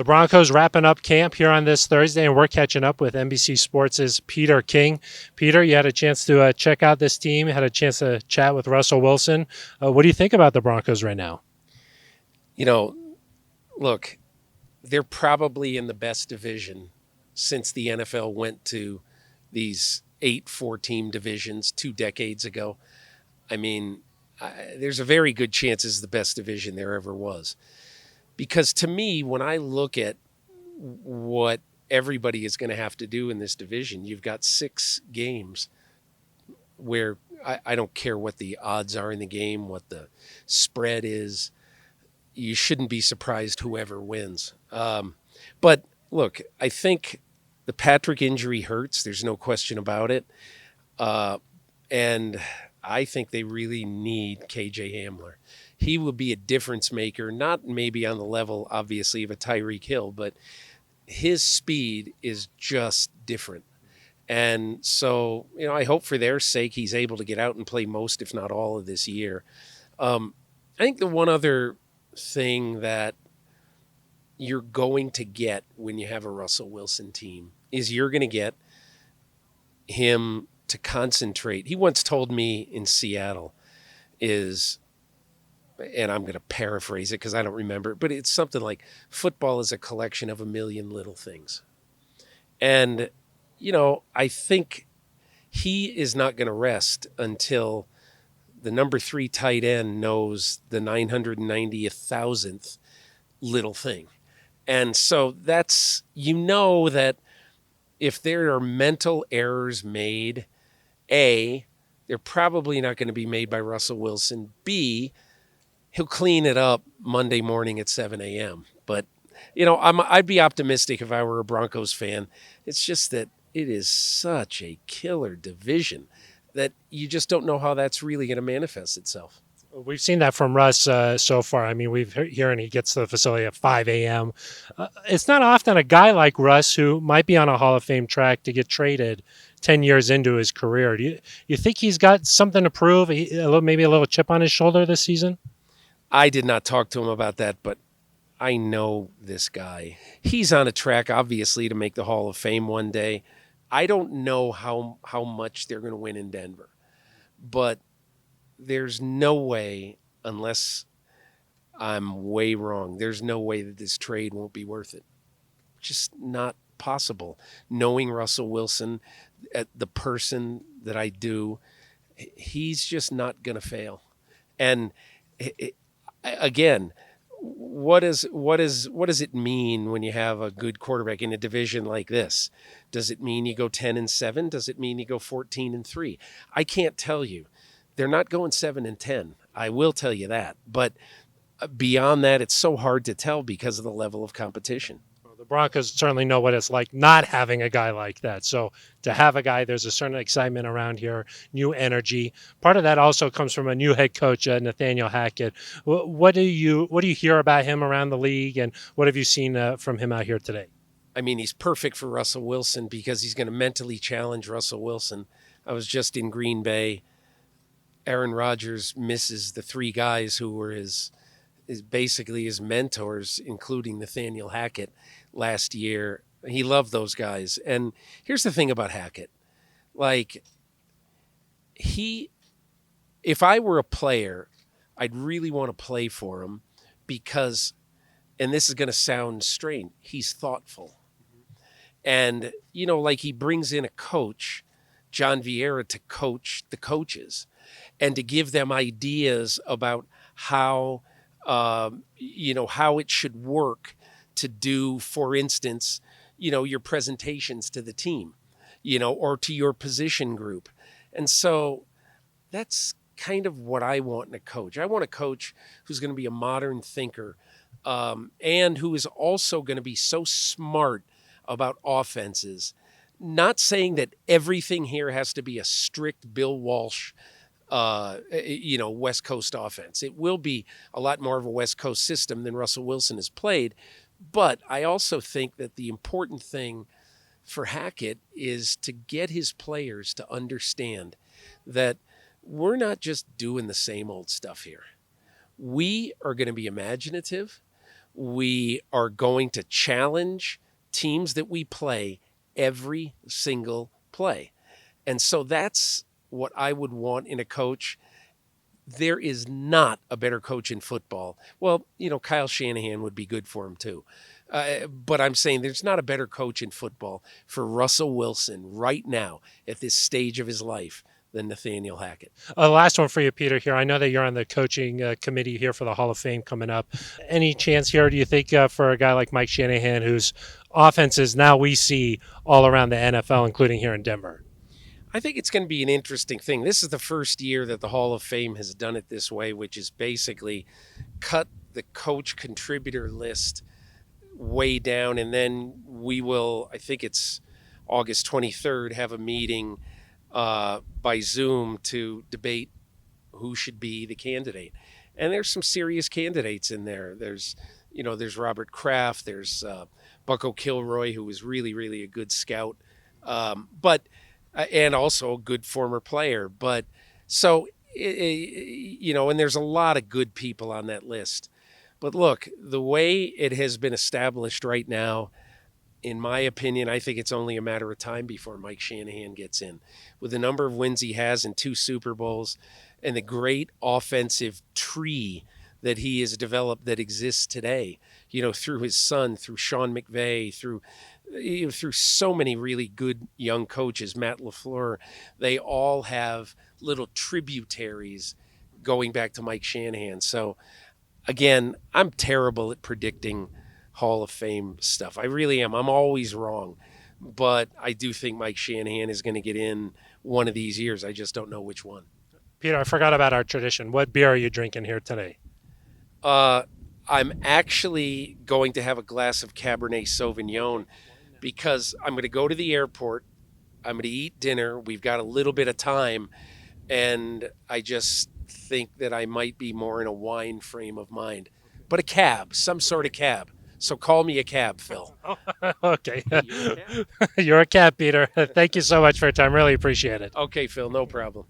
The Broncos wrapping up camp here on this Thursday, and we're catching up with NBC Sports' Peter King. Peter, you had a chance to check out this team, had a chance to chat with Russell Wilson. What do you think about the Broncos right now? You know, look, they're probably in the best division since the NFL went to these 8 4-team divisions 2 decades ago. I mean, there's a very good chance it's the best division there ever was. Because to me, when I look at what everybody is going to have to do in this division, you've got 6 games where I don't care what the odds are in the game, what the spread is. You shouldn't be surprised whoever wins. But look, I think the Patrick injury hurts. There's no question about it. And I think they really need KJ Hamler. He will be a difference maker, not maybe on the level, obviously, of a Tyreek Hill, but his speed is just different. And so, I hope for their sake he's able to get out and play most, if not all, of this year. I think the one other thing that you're going to get when you have a Russell Wilson team is you're going to get him to concentrate. He once told me in Seattle and I'm going to paraphrase it because I don't remember, but it's something like football is a collection of a million little things. And, I think he is not going to rest until the number 3 tight end knows the 990,000th little thing. And so that's, that if there are mental errors made, A, they're probably not going to be made by Russell Wilson. B, he'll clean it up Monday morning at 7 a.m. But, I'd be optimistic if I were a Broncos fan. It's just that it is such a killer division that you just don't know how that's really going to manifest itself. We've seen that from Russ so far. I mean, we've hearing he gets to the facility at 5 a.m. It's not often a guy like Russ who might be on a Hall of Fame track to get traded 10 years into his career. Do you think he's got something to prove, maybe a little chip on his shoulder this season? I did not talk to him about that, but I know this guy. He's on a track, obviously, to make the Hall of Fame one day. I don't know how much they're going to win in Denver, but there's no way, unless I'm way wrong, there's no way that this trade won't be worth it. Just not possible. Knowing Russell Wilson, the person that I do, he's just not going to fail. And again, what does it mean when you have a good quarterback in a division like this? Does it mean you go 10-7? Does it mean you go 14-3? I can't tell you. They're not going 7-10. I will tell you that. But beyond that, it's so hard to tell because of the level of competition. The Broncos certainly know what it's like not having a guy like that. So to have a guy, there's a certain excitement around here, new energy. Part of that also comes from a new head coach, Nathaniel Hackett. What do you hear about him around the league, and what have you seen from him out here today? I mean, he's perfect for Russell Wilson because he's going to mentally challenge Russell Wilson. I was just in Green Bay. Aaron Rodgers misses the 3 guys who were basically his mentors, including Nathaniel Hackett last year. He loved those guys. And here's the thing about Hackett. If I were a player, I'd really want to play for him because, and this is going to sound strange, he's thoughtful. And, he brings in a coach, John Vieira, to coach the coaches and to give them ideas about how it should work to do, for instance, your presentations to the team, or to your position group. And so that's kind of what I want in a coach. I want a coach who's going to be a modern thinker, and who is also going to be so smart about offenses. Not saying that everything here has to be a strict Bill Walsh West Coast offense. It will be a lot more of a West Coast system than Russell Wilson has played. But I also think that the important thing for Hackett is to get his players to understand that we're not just doing the same old stuff here. We are going to be imaginative. We are going to challenge teams that we play every single play. And so that's what I would want in a coach. There is not a better coach in football. Well, Kyle Shanahan would be good for him too. But I'm saying there's not a better coach in football for Russell Wilson right now at this stage of his life than Nathaniel Hackett. Last one for you, Peter. Here, I know that you're on the coaching committee here for the Hall of Fame coming up. Any chance here? Do you think for a guy like Mike Shanahan, whose offenses now we see all around the NFL, including here in Denver? I think it's going to be an interesting thing. This is the first year that the Hall of Fame has done it this way, which is basically cut the coach contributor list way down. And then we will, I think it's August 23rd, have a meeting by Zoom to debate who should be the candidate. And there's some serious candidates in there. There's Robert Kraft, there's Bucko Kilroy, who was really, really a good scout. And also a good former player. But so, and there's a lot of good people on that list. But look, the way it has been established right now, in my opinion, I think it's only a matter of time before Mike Shanahan gets in. With the number of wins he has in 2 Super Bowls and the great offensive tree that he has developed that exists today, through his son, through Sean McVay, through so many really good young coaches, Matt LaFleur, they all have little tributaries going back to Mike Shanahan. So, again, I'm terrible at predicting Hall of Fame stuff. I really am. I'm always wrong. But I do think Mike Shanahan is going to get in one of these years. I just don't know which one. Peter, I forgot about our tradition. What beer are you drinking here today? I'm actually going to have a glass of Cabernet Sauvignon because I'm going to go to the airport. I'm going to eat dinner. We've got a little bit of time. And I just think that I might be more in a wine frame of mind. But a cab, some sort of cab. So call me a cab, Phil. Okay. You're a cab? You're a cab, Peter. Thank you so much for your time. Really appreciate it. Okay, Phil, no problem.